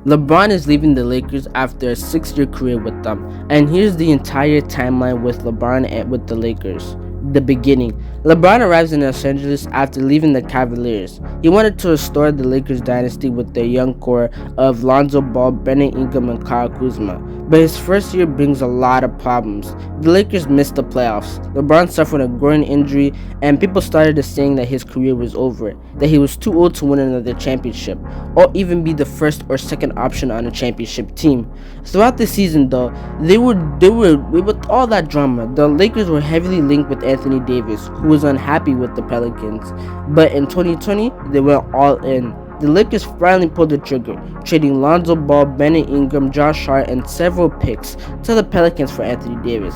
LeBron is leaving the Lakers after a 6-year career with them, and here's the entire timeline with LeBron and with the Lakers. The beginning. LeBron arrives in Los Angeles after leaving the Cavaliers. He wanted to restore the Lakers dynasty with their young core of Lonzo Ball, Brandon Ingram, and Kyle Kuzma. But his first year brings a lot of problems. The Lakers missed the playoffs. LeBron suffered a groin injury, and people started saying that his career was over, that he was too old to win another championship, or even be the first or second option on a championship team. Throughout the season, though, with all that drama, the Lakers were heavily linked with Anthony Davis, who was unhappy with the Pelicans. But in 2020, they went all in. The Lakers finally pulled the trigger, trading Lonzo Ball, Brandon Ingram, Josh Hart, and several picks to the Pelicans for Anthony Davis.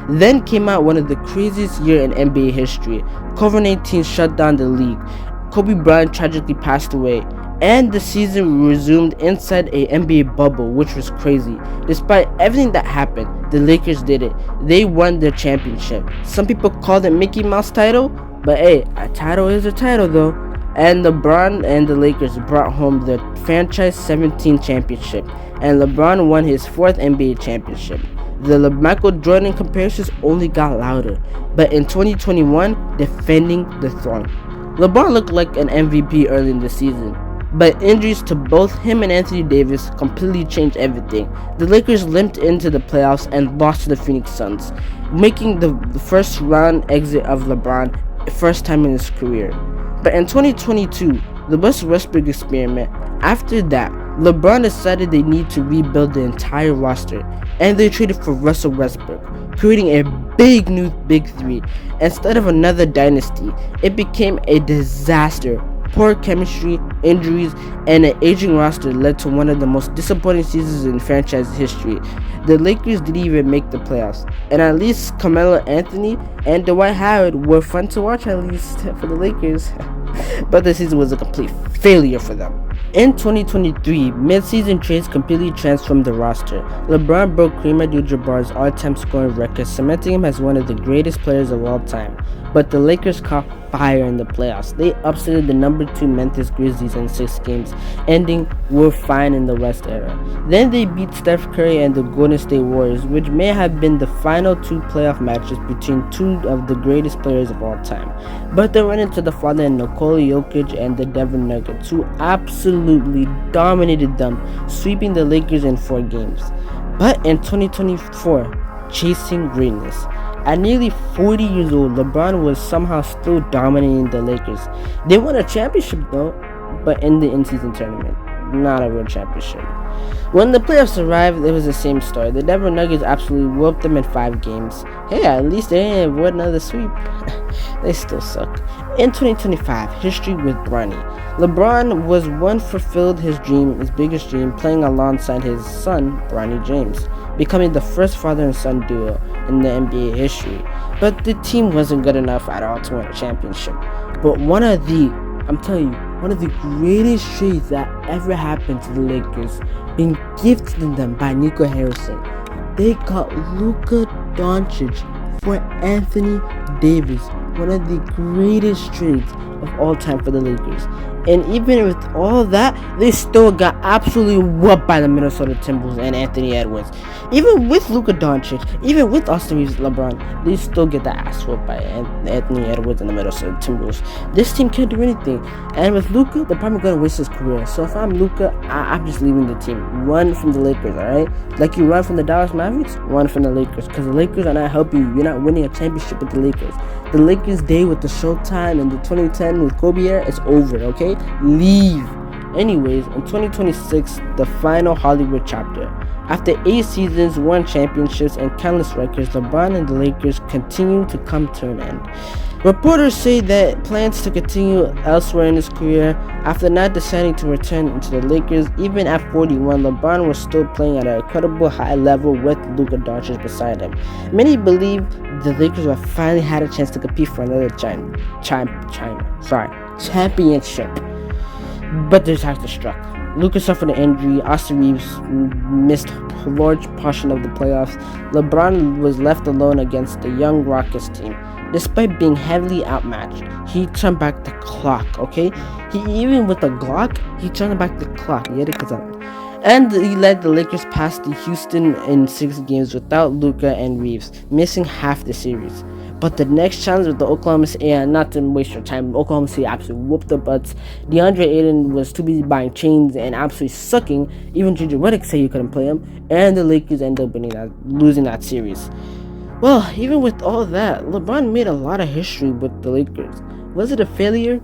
Then came out one of the craziest years in NBA history. COVID-19 shut down the league. Kobe Bryant tragically passed away, and the season resumed inside a NBA bubble, which was crazy. Despite everything that happened, the Lakers did it. They won their championship. Some people called it Mickey Mouse title, but hey, a title is a title though. And LeBron and the Lakers brought home the franchise 17th championship, and LeBron won his 4th NBA championship. The Michael Jordan comparisons only got louder, but in 2021, defending the throne. LeBron looked like an MVP early in the season, but injuries to both him and Anthony Davis completely changed everything. The Lakers limped into the playoffs and lost to the Phoenix Suns, making the first round exit of LeBron, first time in his career. But in 2022, the Westbrook experiment, after that, LeBron decided they need to rebuild the entire roster, and they traded for Russell Westbrook, creating a big three. Instead of another dynasty, it became a disaster. Poor chemistry, injuries, and an aging roster led to one of the most disappointing seasons in franchise history. The Lakers didn't even make the playoffs, and at least Carmelo Anthony and Dwight Howard were fun to watch, at least for the Lakers. But the season was a complete failure for them. In 2023, mid-season trades completely transformed the roster. LeBron broke Kareem Abdul-Jabbar's all-time scoring record, cementing him as one of the greatest players of all time. But the Lakers caught fire in the playoffs. They upset the number 2 Memphis Grizzlies in 6 games, ending "we're fine" in the West era. Then they beat Steph Curry and the Golden State Warriors, which may have been the final 2 playoff matches between 2 of the greatest players of all time. But they ran into the father in Nikola Jokic and the Denver Nuggets, who absolutely dominated them, sweeping the Lakers in 4 games. But in 2024, chasing greatness. At nearly 40 years old, LeBron was somehow still dominating the Lakers. They won a championship though, but in the in-season tournament, not a real championship. When the playoffs arrived, it was the same story. The Denver Nuggets absolutely whooped them in 5 games. Hey, at least they didn't avoid another sweep. They still suck. In 2025, history with Bronny. LeBron was one fulfilled his biggest dream, playing alongside his son, Bronny James, becoming the first father and son duo in the NBA history. But the team wasn't good enough at all to win a championship. But one of the greatest trades that ever happened to the Lakers, being gifted to them by Nico Harrison. They got Luka Doncic for Anthony Davis, one of the greatest trades of all time for the Lakers. And even with all that, they still got absolutely whooped by the Minnesota Timberwolves and Anthony Edwards. Even with Luka Doncic, even with Austin Reeves, LeBron, they still get the ass whooped by Anthony Edwards and the Minnesota Timberwolves. This team can't do anything. And with Luka, they're probably going to waste his career. So if I'm Luka, I'm just leaving the team. Run from the Lakers, alright? Like you run from the Dallas Mavericks, run from the Lakers. Because the Lakers are not helping you. You're not winning a championship with the Lakers. The Lakers' day with the Showtime and the 2010 with Kobe era is over, okay? Leave. Anyways, in 2026, the final Hollywood chapter. After 8 seasons, 1 championships, and countless records, LeBron and the Lakers continue to come to an end. Reporters say that plans to continue elsewhere in his career. After not deciding to return to the Lakers, even at 41, LeBron was still playing at an incredible high level with Luka Doncic beside him. Many believe the Lakers have finally had a chance to compete for another championship. But disaster struck. Luka suffered an injury. Austin Reeves missed a large portion of the playoffs. LeBron was left alone against the young Rockets team. Despite being heavily outmatched, he turned back the clock, okay? Even with the Glock, he turned back the clock. And he led the Lakers past the Houston in 6 games without Luka and Reeves, missing half the series. But the next challenge with the Oklahoma City, and not to waste your time, Oklahoma City absolutely whooped the butts. DeAndre Ayton was too busy buying chains and absolutely sucking. Even JJ Redick said he couldn't play him, and the Lakers ended up losing that series. Well, even with all that, LeBron made a lot of history with the Lakers. Was it a failure?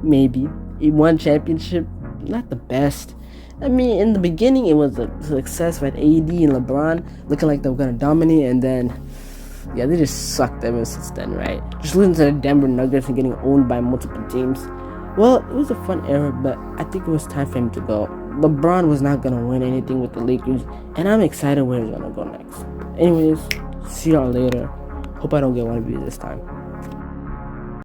Maybe. He won championship, not the best. I mean, in the beginning, it was a success with AD and LeBron looking like they were gonna dominate, and then, yeah, they just sucked ever since then, right? Just losing to the Denver Nuggets and getting owned by multiple teams. Well, it was a fun era, but I think it was time for him to go. LeBron was not gonna win anything with the Lakers, and I'm excited where he's gonna go next. Anyways, see y'all later. Hope I don't get one of you this time.